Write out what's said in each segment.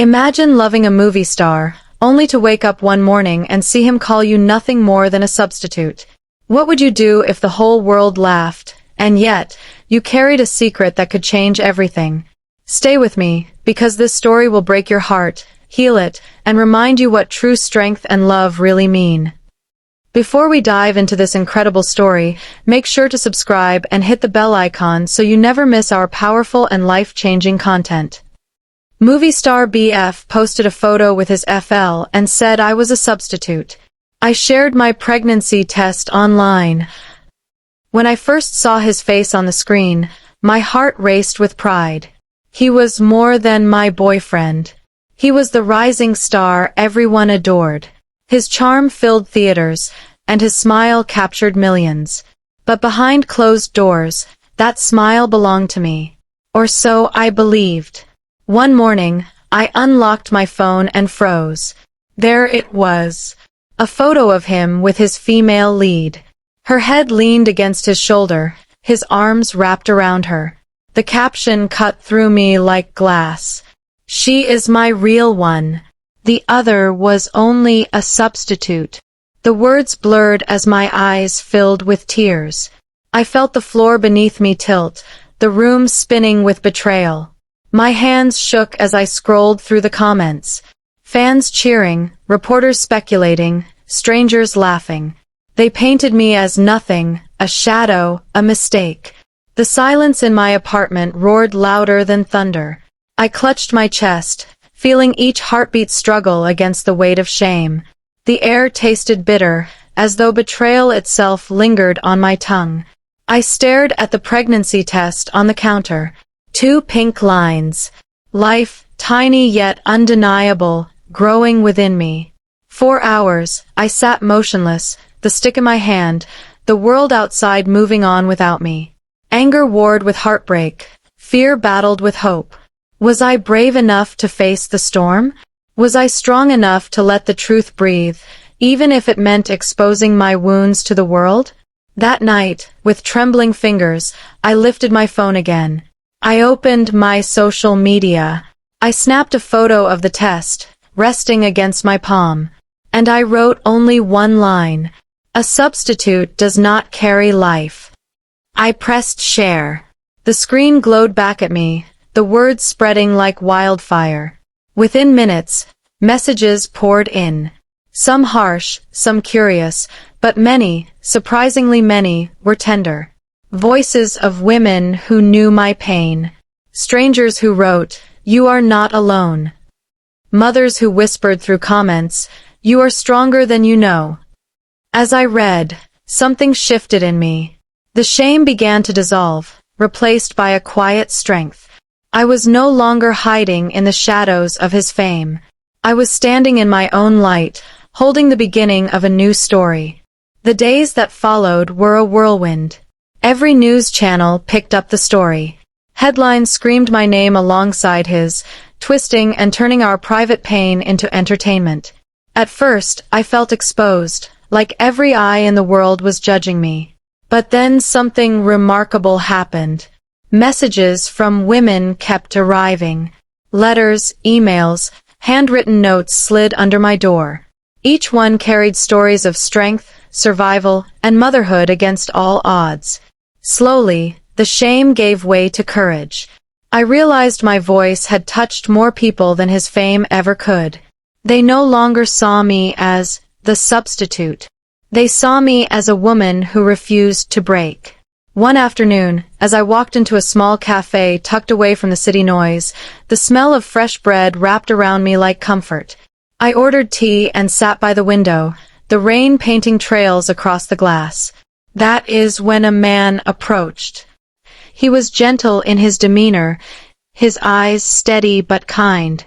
Imagine loving a movie star, only to wake up one morning and see him call you nothing more than a substitute. What would you do if the whole world laughed, and yet, you carried a secret that could change everything? Stay with me, because this story will break your heart, heal it, and remind you what true strength and love really mean. Before we dive into this incredible story, make sure to subscribe and hit the bell icon so you never miss our powerful and life-changing content. Movie star BF posted a photo with his FL and said I was a substitute. I shared my pregnancy test online. When I first saw his face on the screen, my heart raced with pride. He was more than my boyfriend. He was the rising star everyone adored. His charm filled theaters, and his smile captured millions. But behind closed doors, that smile belonged to me. Or so I believed. One morning, I unlocked my phone and froze. There it was. A photo of him with his female lead. Her head leaned against his shoulder, his arms wrapped around her. The caption cut through me like glass. She is my real one. The other was only a substitute. The words blurred as my eyes filled with tears. I felt the floor beneath me tilt, the room spinning with betrayal. My hands shook as I scrolled through the comments. Fans cheering, reporters speculating, strangers laughing. They painted me as nothing, a shadow, a mistake. The silence in my apartment roared louder than thunder. I clutched my chest, feeling each heartbeat struggle against the weight of shame. The air tasted bitter, as though betrayal itself lingered on my tongue. I stared at the pregnancy test on the counter. 2 pink lines. Life, tiny yet undeniable, growing within me. 4 hours, I sat motionless, the stick in my hand, the world outside moving on without me. Anger warred with heartbreak. Fear battled with hope. Was I brave enough to face the storm? Was I strong enough to let the truth breathe, even if it meant exposing my wounds to the world? That night, with trembling fingers, I lifted my phone again. I opened my social media. I snapped a photo of the test, resting against my palm. And I wrote only one line. A substitute does not carry life. I pressed share. The screen glowed back at me, the words spreading like wildfire. Within minutes, messages poured in. Some harsh, some curious, but many, surprisingly many, were tender. Voices of women who knew my pain. Strangers who wrote, "You are not alone." Mothers who whispered through comments, "You are stronger than you know." As I read, something shifted in me. The shame began to dissolve, replaced by a quiet strength. I was no longer hiding in the shadows of his fame. I was standing in my own light, holding the beginning of a new story. The days that followed were a whirlwind. Every news channel picked up the story. Headlines screamed my name alongside his, twisting and turning our private pain into entertainment. At first, I felt exposed, like every eye in the world was judging me. But then something remarkable happened. Messages from women kept arriving. Letters, emails, handwritten notes slid under my door. Each one carried stories of strength, survival, and motherhood against all odds. Slowly, the shame gave way to courage. I realized my voice had touched more people than his fame ever could. They no longer saw me as the substitute. They saw me as a woman who refused to break. One afternoon, as I walked into a small cafe tucked away from the city noise, the smell of fresh bread wrapped around me like comfort. I ordered tea and sat by the window, the rain painting trails across the glass. That is when a man approached. He was gentle in his demeanor, his eyes steady but kind.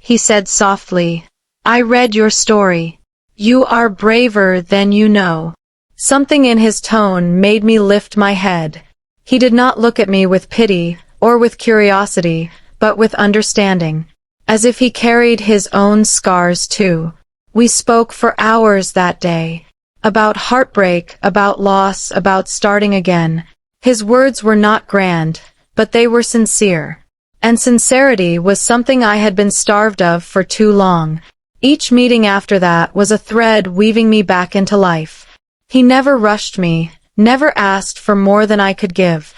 He said softly, "I read your story. You are braver than you know." Something in his tone made me lift my head. He did not look at me with pity or with curiosity, but with understanding, as if he carried his own scars too. We spoke for hours that day. About heartbreak, about loss, about starting again. His words were not grand, but they were sincere. And sincerity was something I had been starved of for too long. Each meeting after that was a thread weaving me back into life. He never rushed me, never asked for more than I could give.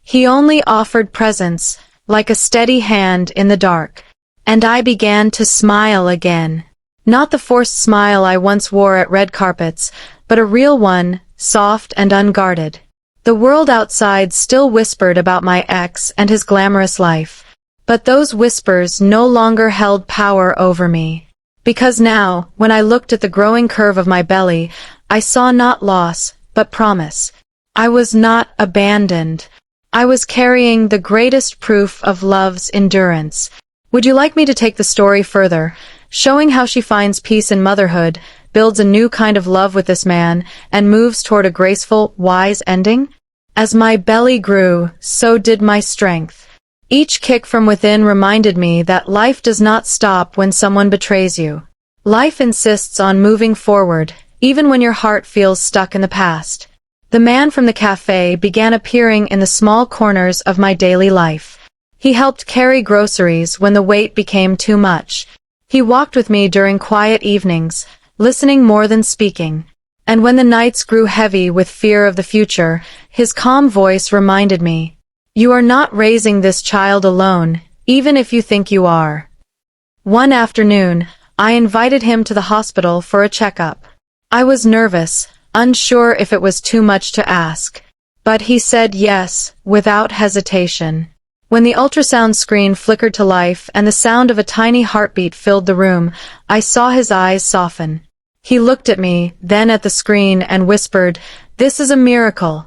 He only offered presence, like a steady hand in the dark. And I began to smile again. Not the forced smile I once wore at red carpets, but a real one, soft and unguarded. The world outside still whispered about my ex and his glamorous life. But those whispers no longer held power over me. Because now, when I looked at the growing curve of my belly, I saw not loss, but promise. I was not abandoned. I was carrying the greatest proof of love's endurance. Would you like me to take the story further, showing how she finds peace in motherhood, builds a new kind of love with this man, and moves toward a graceful, wise ending? As my belly grew, so did my strength. Each kick from within reminded me that life does not stop when someone betrays you. Life insists on moving forward, even when your heart feels stuck in the past. The man from the cafe began appearing in the small corners of my daily life. He helped carry groceries when the weight became too much. He walked with me during quiet evenings, listening more than speaking. And when the nights grew heavy with fear of the future, his calm voice reminded me, "You are not raising this child alone, even if you think you are." One afternoon, I invited him to the hospital for a checkup. I was nervous, unsure if it was too much to ask. But he said yes, without hesitation. When the ultrasound screen flickered to life and the sound of a tiny heartbeat filled the room, I saw his eyes soften. He looked at me, then at the screen, and whispered, "This is a miracle."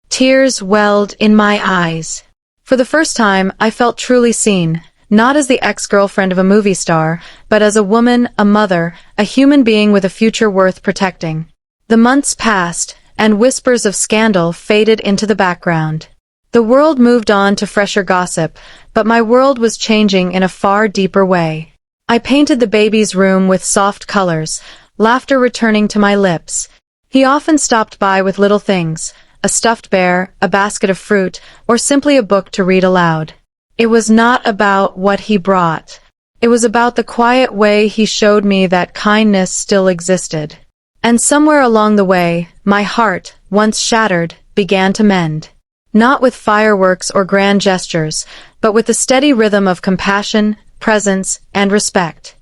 Tears welled in my eyes. For the first time, I felt truly seen, not as the ex-girlfriend of a movie star, but as a woman, a mother, a human being with a future worth protecting. The months passed, and whispers of scandal faded into the background. The world moved on to fresher gossip, but my world was changing in a far deeper way. I painted the baby's room with soft colors, laughter returning to my lips. He often stopped by with little things, a stuffed bear, a basket of fruit, or simply a book to read aloud. It was not about what he brought. It was about the quiet way he showed me that kindness still existed. And somewhere along the way, my heart, once shattered, began to mend. Not with fireworks or grand gestures, but with the steady rhythm of compassion, presence, and respect.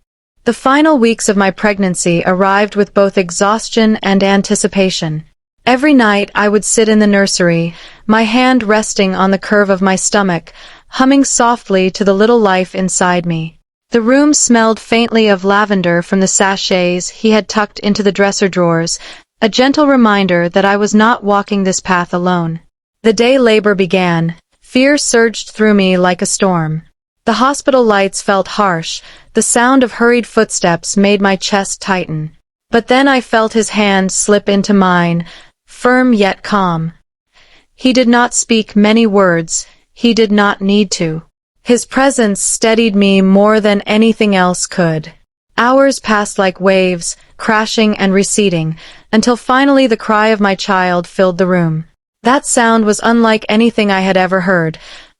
The final weeks of my pregnancy arrived with both exhaustion and anticipation. Every night I would sit in the nursery, my hand resting on the curve of my stomach, humming softly to the little life inside me. The room smelled faintly of lavender from the sachets he had tucked into the dresser drawers, a gentle reminder that I was not walking this path alone. The day labor began, fear surged through me like a storm. The hospital lights felt harsh, the sound of hurried footsteps made my chest tighten. But then I felt his hand slip into mine, firm yet calm. He did not speak many words, he did not need to. His presence steadied me more than anything else could. Hours passed like waves, crashing and receding, until finally the cry of my child filled the room. That sound was unlike anything I had ever heard.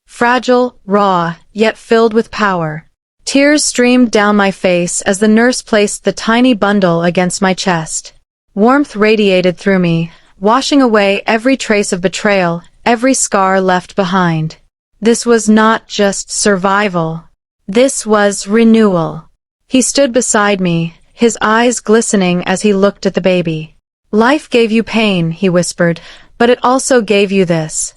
Fragile, raw, yet filled with power. Tears streamed down my face as the nurse placed the tiny bundle against my chest. Warmth radiated through me, washing away every trace of betrayal, every scar left behind. This was not just survival. This was renewal. He stood beside me, his eyes glistening as he looked at the baby. "Life gave you pain," he whispered, "but it also gave you this."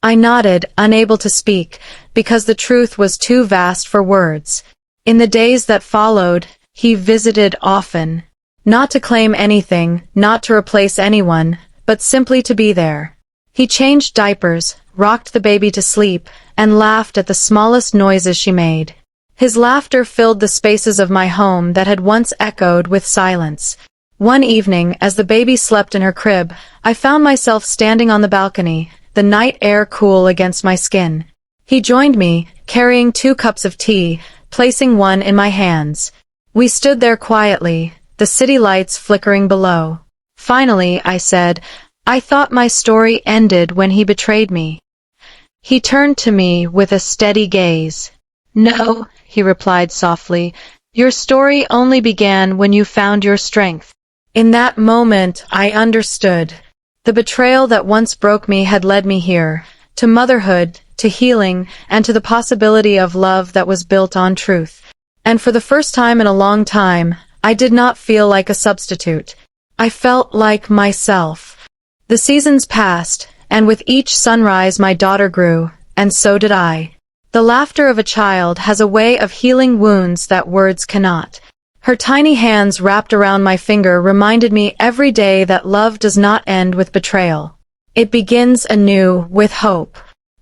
I nodded, unable to speak, because the truth was too vast for words. In the days that followed, he visited often. Not to claim anything, not to replace anyone, but simply to be there. He changed diapers, rocked the baby to sleep, and laughed at the smallest noises she made. His laughter filled the spaces of my home that had once echoed with silence. One evening, as the baby slept in her crib, I found myself standing on the balcony, the night air cool against my skin. He joined me, carrying 2 cups of tea, placing one in my hands. We stood there quietly, the city lights flickering below. "Finally," I said, "I thought my story ended when he betrayed me." He turned to me with a steady gaze. "No," he replied softly, "your story only began when you found your strength." In that moment, I understood. The betrayal that once broke me had led me here, to motherhood, to healing, and to the possibility of love that was built on truth. And for the first time in a long time, I did not feel like a substitute. I felt like myself. The seasons passed, and with each sunrise my daughter grew, and so did I. The laughter of a child has a way of healing wounds that words cannot. Her tiny hands wrapped around my finger reminded me every day that love does not end with betrayal. It begins anew with hope.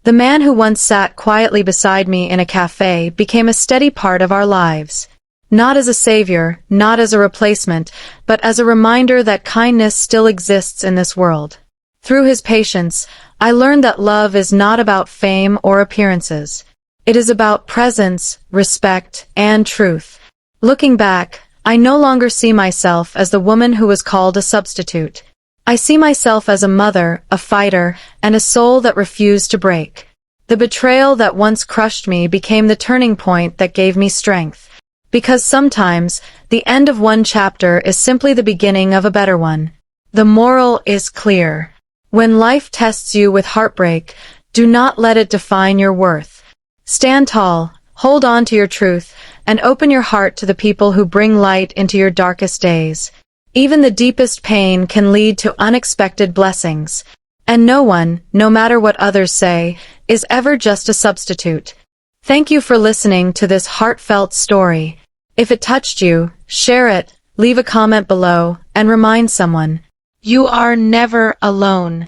The man who once sat quietly beside me in a cafe became a steady part of our lives. Not as a savior, not as a replacement, but as a reminder that kindness still exists in this world. Through his patience, I learned that love is not about fame or appearances. It is about presence, respect, and truth. Looking back, I no longer see myself as the woman who was called a substitute. I see myself as a mother, a fighter, and a soul that refused to break. The betrayal that once crushed me became the turning point that gave me strength. Because sometimes, the end of one chapter is simply the beginning of a better one. The moral is clear. When life tests you with heartbreak, do not let it define your worth. Stand tall, hold on to your truth, and open your heart to the people who bring light into your darkest days. Even the deepest pain can lead to unexpected blessings. And no one, no matter what others say, is ever just a substitute. Thank you for listening to this heartfelt story. If it touched you, share it, leave a comment below, and remind someone. You are never alone.